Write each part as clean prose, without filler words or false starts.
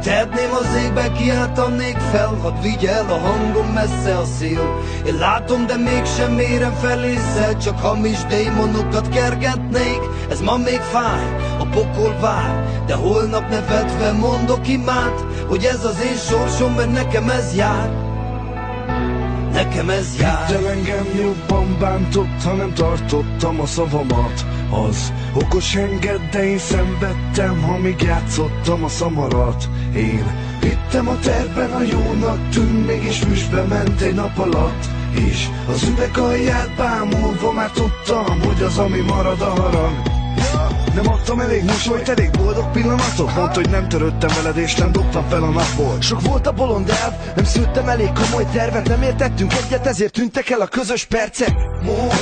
tehetném, az égbe kiáltanék fel, hadd vigye el a hangom messze a szél. Én látom, de mégsem érem fel észre, csak hamis démonokat kergetnék. Ez ma még fáj, a pokol vár, de holnap nevetve mondok imát, hogy ez az én sorsom, mert nekem ez jár. Nekem ez jár. Hittem engem jobban bántott, ha nem tartottam a szavamat. Az okos enged, de én szenvedtem, ha még játszottam a szamarat. Én hittem a tervben, a jónak tűnt, mégis füstbe ment egy nap alatt. És az üveg alját bámulva már tudtam, hogy az, ami marad, a harag. Nem adtam elég mosolyt, elég boldog pillanatot. Mondta, hogy nem törődtem veled és nem dobtam fel a napból. Sok volt a bolond elv, nem szültem elég komoly tervet. Nem értettünk egyet, ezért tűntek el a közös percek.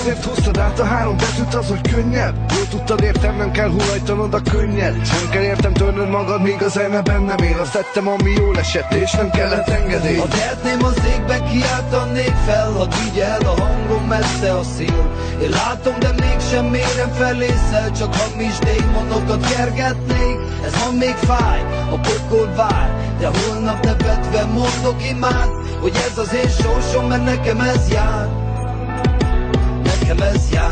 Ezért hoztad át a 3 betűt, az, hogy könnyebb. Jól tudtad, értem, nem kell hullajtanod a könnyed. Nem kell értem törnöd magad, míg az elme bennem él. Azt tettem, ami jól esett, és nem kellett engedély. Ha tehetném, az égbe kiáltanék fel, hadd vigye el a hangom messze a szél. Én látom, de mégsem érem fel észre, csak hamis démonokat kergetnék. Ez ma még fáj, a pokol vár, de holnap nevetve mondok imát, hogy ez az én sorsom, mert nekem ez jár.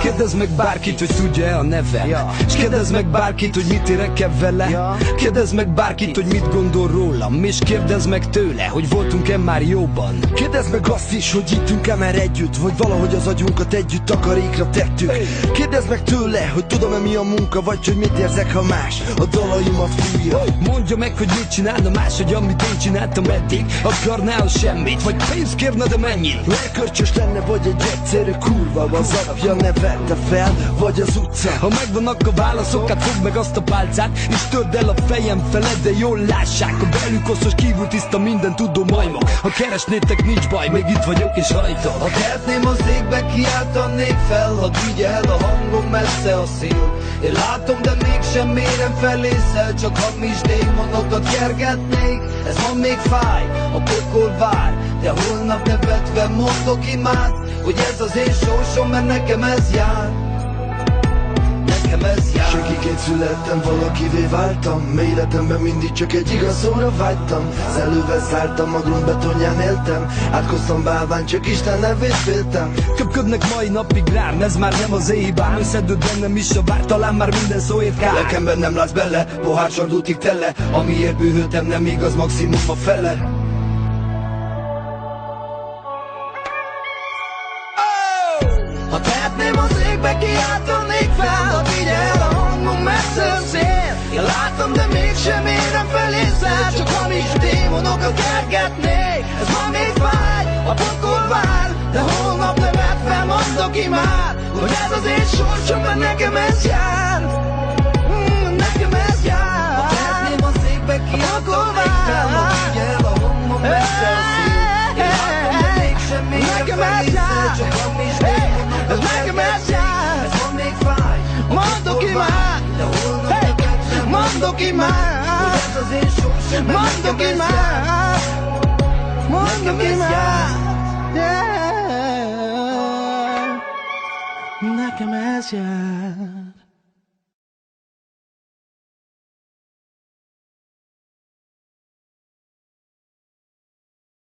Kérdezd meg bárkit, hogy tudja-e a nevem, és kérdezd meg bárkit, hogy mit érek-e vele. Kérdezd meg bárkit, hogy mit gondol rólam, és kérdezd meg tőle, hogy voltunk-e már jóban. Kérdezd meg azt is, hogy ittünk-e már együtt, vagy valahogy az agyunkat együtt takarékra tettük. Kérdezd meg tőle, hogy tudom-e mi a munka, vagy hogy mit érzek, ha más a dalaimat fújja. Mondja meg, hogy mit csinálna más, hogy amit én csináltam eddig. Akarnál semmit, vagy pénzt kérne, de mennyit? Elkölcsös lenne, vagy egy egyszerű kurva, az apja nevette fel, vagy az utca. Ha megvannak a válaszok, hát fogd meg azt a pálcát, és törd el a fejem feled, de jól lássák. A belül koszos, kívül tiszta, minden tudó majmok. Ha keresnétek, nincs baj, még itt vagyok és hajtok. Ha tehetném, az égbe kiáltanék fel, hadd vigye el a hangom messze a szél. Én látom, de mégsem érem fel észre, csak hamis démonokat kergetnék. Ez ma még fáj, a pokol vár, de holnap nevetve mondok imát, hogy ez az én sorsom, mert nekem ez jár. Nekem ez jár. Senkiként születtem, valakivé váltam. Életemben mindig csak egy igaz szóra vágytam. Szellővel zártam, a grund betonján éltem. Átkoztam bálván, csak Isten nevét féltem. Köpködnek mai napig rám, ez már nem az én hibám. Összedőd bennem is a vár, talán már minden szóért kár. Lelkemben nem látsz bele, pohár csordultig tele. Amiért bűhöltem, nem igaz, maximum a fele. Ha tehetném, az égbe kiáltanék fel, hadd vigye el a hangom messze a szél. Én látom, de mégsem érem fel észre, csak hamis démonokat kergetnék. Ez ma még fáj, a pokol vár, de holnap nevetve mondok imát, hogy ez az én sorsom, mert nekem ez jár. Nekem ez jár. Ha tehetném, az égbe kiáltanék fel, hadd vigye el a hangom messze a szél. Én látom, de mégsem érem fel észre, csak hamis démonokat. Ez nekem ez jár. Ez ma még fáj, mondok imát, de holnap nevetve mondok imát, hogy ez az én sorsom, mert nekem ez jár. Mondok imát, nekem ez jár.